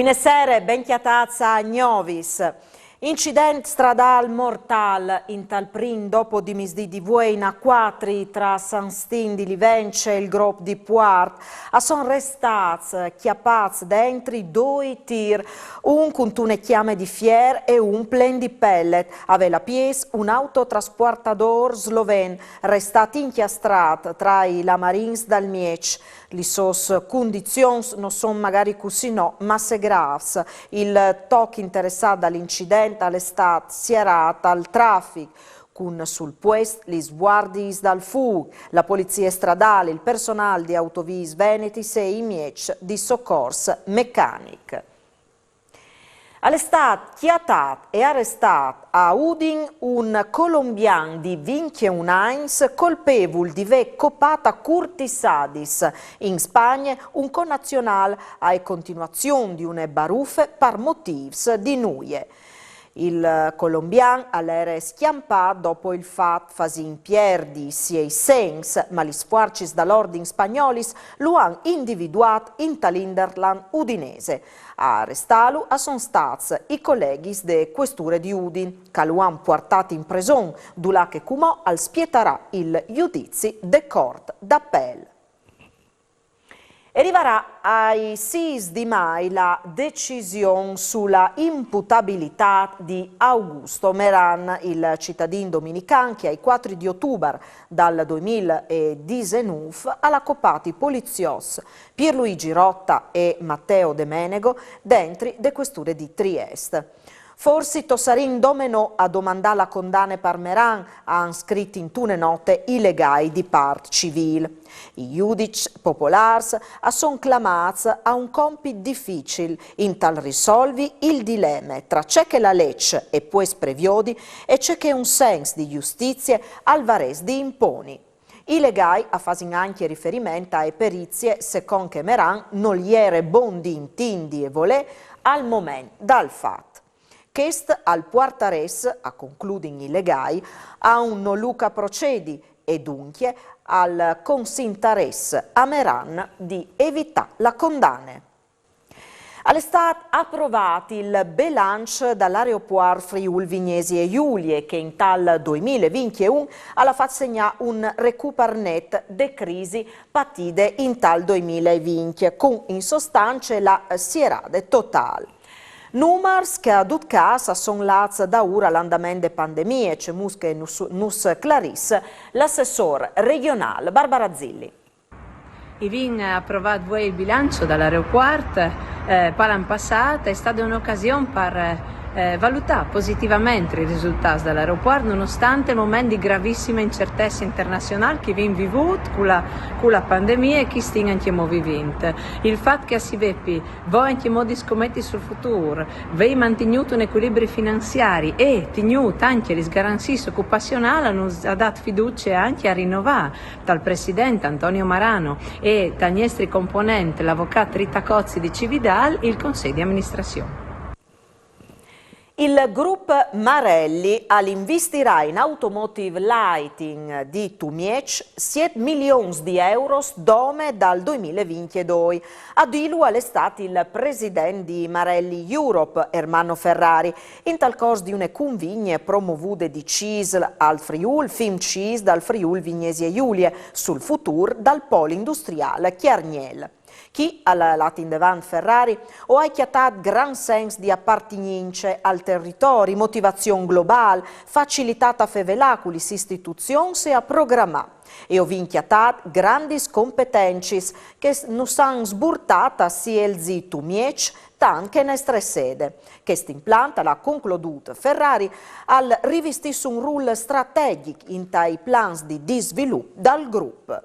Buone sere, ben chiatazza a Gnovis. Incident stradal mortal in tal prin dopo di misdì di Vuena 4 tra San Stin di Livence e il gruppo di Puart a son restats chiappats dentri due tir, un con une chiame di fier e un plen di pellet. Aveva pies un autotrasportador sloven restat inchiastrat tra i lamarins dal Miec. Le sos condizioni non sono magari così no, ma se graves. Il toc interessato dall'incidente all'estate si era al traffico, con sul puest gli sguardi dal fug, la polizia stradale, il personale di Autovis Venetis e i miec di soccorso meccanic. All'estate chiatat e arrestat a Udin un colombian di 21 anni colpevole di aver copata curtisadis in Spagna un connazionale a continuazione di une baruffe per motivi di nuie. Il colombian all'era schiampato dopo il fatto fasin pierdi sia i sens, ma gli sforzi dall'ordine spagnolis lo hanno individuato in talinderland udinese. A arrestarlo sono stati i colleghi de questure di Udin, che lo hanno portato in prigione, dove che cumò al spietarà il giudizio de Corte d'Appello. Arriverà ai 6 di mai la decisione sulla imputabilità di Augusto Meran, il cittadino dominican che ai 4 di ottobre dal 2019 ha accoppato i poliziosi Pierluigi Rotta e Matteo De Menego dentro le questure di Trieste. Forse Tossarin domeno a domandare la condanna per Meran ha scritto in tune note i legali di parte civile. I giudici popolari sono chiamati a un compito difficile in tal risolvi il dilemma tra ciò che la legge e poi previodi e ciò che un senso di giustizia al vares di imponi. I legali fanno anche riferimento a perizie secondo che Meran non gli era bon di intindi e volè al momento dal fatto. Quest al Puartares, a concludere i legali, a un noluca procedi e dunque al consintares a Meran di evitare la condanna. All'estate approvato il bilancio dall'aeroporto Friuli Vignesi e Giulie che in tal 2021 ha fatto segnare un recupero net de crisi patite in tal 2020 con in sostanza la sierade totale. Numers che a tutto caso sono lati da ora all'andamento delle pandemie, c'è musche nus clarisse l'assessore regionale Barbara Zilli. I vin approvato il bilancio dall'aeroporto l'anno passato è stata un'occasione per valutare positivamente i risultati dell'aeroporto nonostante il momento di gravissima incertezza internazionale che viene vissuto con la pandemia e che stiamo vivendo. Il fatto che si vede voi di scommetti sul futuro, voi mantenuto un equilibrio finanziario e tenuto anche le garanzie occupazionali hanno dato fiducia anche a rinnovare dal presidente Antonio Marano e dal nostro componente l'avvocato Rita Cozzi di Cividal il consiglio di amministrazione. Il gruppo Marelli investirà in automotive lighting di Tumiec 7 milioni di euro dome dal 2022. A dirlo all'estate il presidente di Marelli Europe, Ermanno Ferrari, in tal corso di une convigne promovute di CISL al Friul, Film CIS dal Friul Vignesi e Giulie, sul futuro dal polo industriale Chiarniel. Chi alla Latin Devant Ferrari o ha chiatato gran senso di appartenenza al territorio, motivazione globale, facilitata a fevelaculi, istituzioni e a programmare. E ho vinchiatato grandi competenze che non sono sburtate sia il zitto miec, tanto nostra sede. Questo impianto l'ha concluduto Ferrari al rivestire un ruolo strategico in tai plans di sviluppo dal gruppo.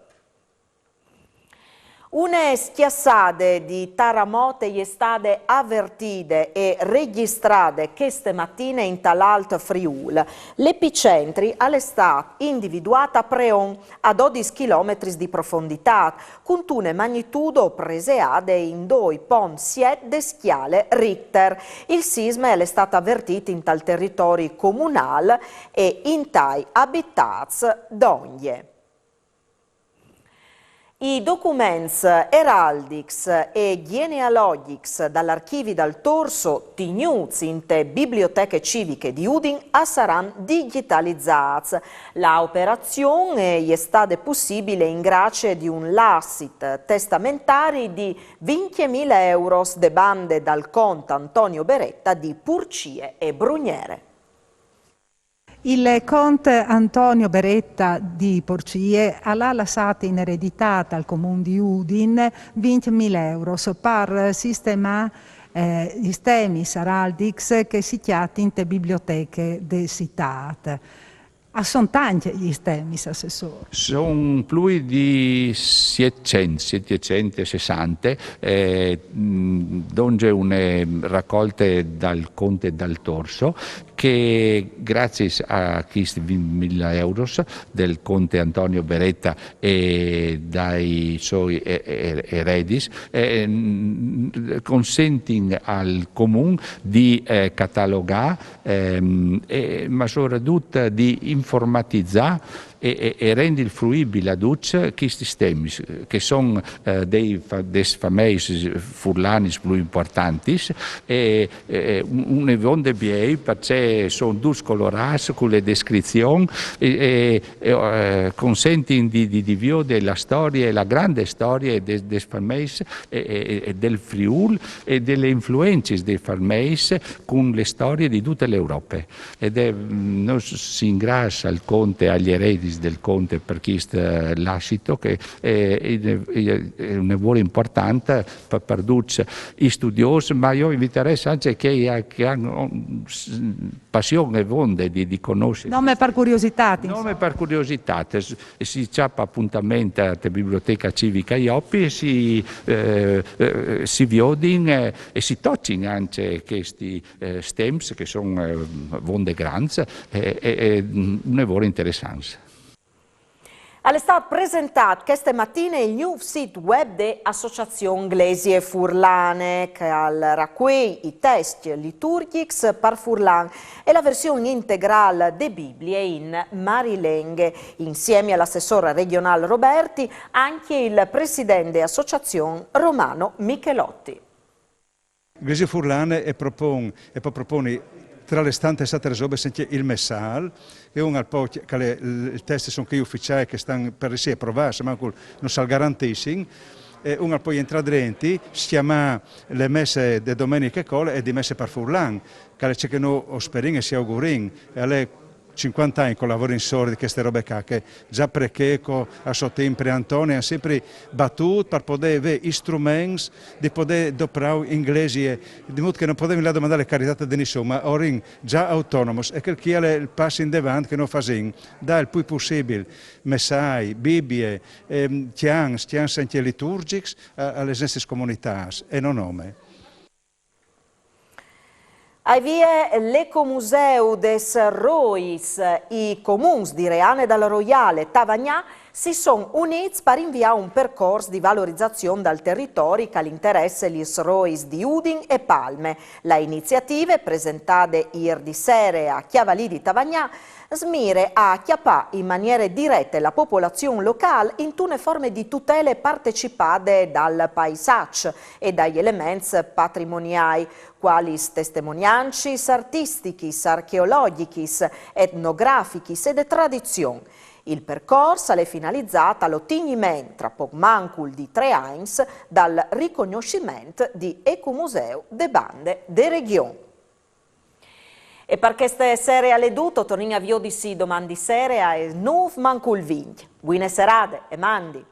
Une schiassate di terremoti sono state avvertite e registrate queste mattine in tal'Alto Friuli. L'epicentri all'estate individuata a Preon a 12 km di profondità, con una magnitudo preseade in 2,7 de schiale Richter. Il sisma è stato avvertito in tal territorio comunale e in tai habitats d'Ogne. I documents heraldics e genealogics dall'archivi dal Torso tenuti in te biblioteche civiche di Udin saranno digitalizzati. La operazione è stata possibile in grazie di un lascit testamentari di 20.000 euro de bande dal conte Antonio Beretta di Purcie e Brugnere. Il conte Antonio Beretta di Porcie ha lasciato in eredità al comune di Udin 20.000 euro per sistemare gli temi heraldics che si chiamano in te biblioteche de città. Sono tanti gli temi, assessore? Sono più di 760, donde una raccolte dal Conte dal Torso, che grazie a questi 20.000 euro del Conte Antonio Beretta e dai suoi eredi, consentono al Comune di catalogare, ma soprattutto di informatizzare e rendere fruibile a tutti questi temi, che sono dei famosi furlani più importanti, e un evento BA perché sono due colorati con le descrizioni e consentono di vedere la storia, la grande storia dei famosi e del Friuli e delle influenze dei famosi con le storie di tutta l'Europa. Ed è, noi si ringrazia al Conte, agli eredi del Conte per questo lascito, che è un lavoro importante per tutti i studiosi, ma io inviterei anche che hanno passione e voglia di conoscere. Nome per curiosità. Nome per curiosità, si ciappa appuntamento alla Biblioteca Civica Ioppi e si viodin e si toccino anche questi stems che sono vonde grandi e un lavoro interessante. È stato presentato queste mattine il new sito web dell'Associazione Glesie Furlane, che racchiude i testi liturgici per Furlan e la versione integrale delle Bibbie in marilenghe. Insieme all'assessore regionale Roberti, anche il presidente dell'associazione Romano Michelotti. Glesie Furlane propone tra le tante altre robe il messal, e un po' che il test sono che ufficiali che stanno per essere approvati, ma non sono garantissimi, e un po' entra dentro, si chiama le messe di domenica e di messe per Furlan, che noi speriamo e si auguriamo, e 50 anni che lavoro in sordi di queste robe che già perché a suo tempo Antonio ha sempre battuto per poter avere strumenti di poter doprare inglesi, di modo che non potevamo domandare le carità di nessuno, ma ora già autonomi, e che è il passo in avanti che noi facciamo, dà il più possibile messai, Bibbie, tians anche liturgici alle nostre comunità e non nome. Avvie l'Ecomuseu des Rois, i comuni di Reane dalla Roiale e Tavagnà si sono uniti per inviare un percorso di valorizzazione dal territorio che interessa gli Rois di Udin e Palme. La iniziativa, presentata ieri sera a Chiavalì di Tavagnà, smira a chiappare in maniera diretta la popolazione locale in tutte forme di tutele partecipate dal paesaggio e dagli elementi patrimoniali, quali testimonianze artistiche, archeologiche, etnografiche e di tradizione. Il percorso è finalizzato all'ottenimento tra poco mancul di 3 anni dal riconoscimento di Ecomuseu de Bande de Region. E per queste serie alle duto, torniamo a Viodisi domani sera e 9 mancul 20. Buone serate e mandi.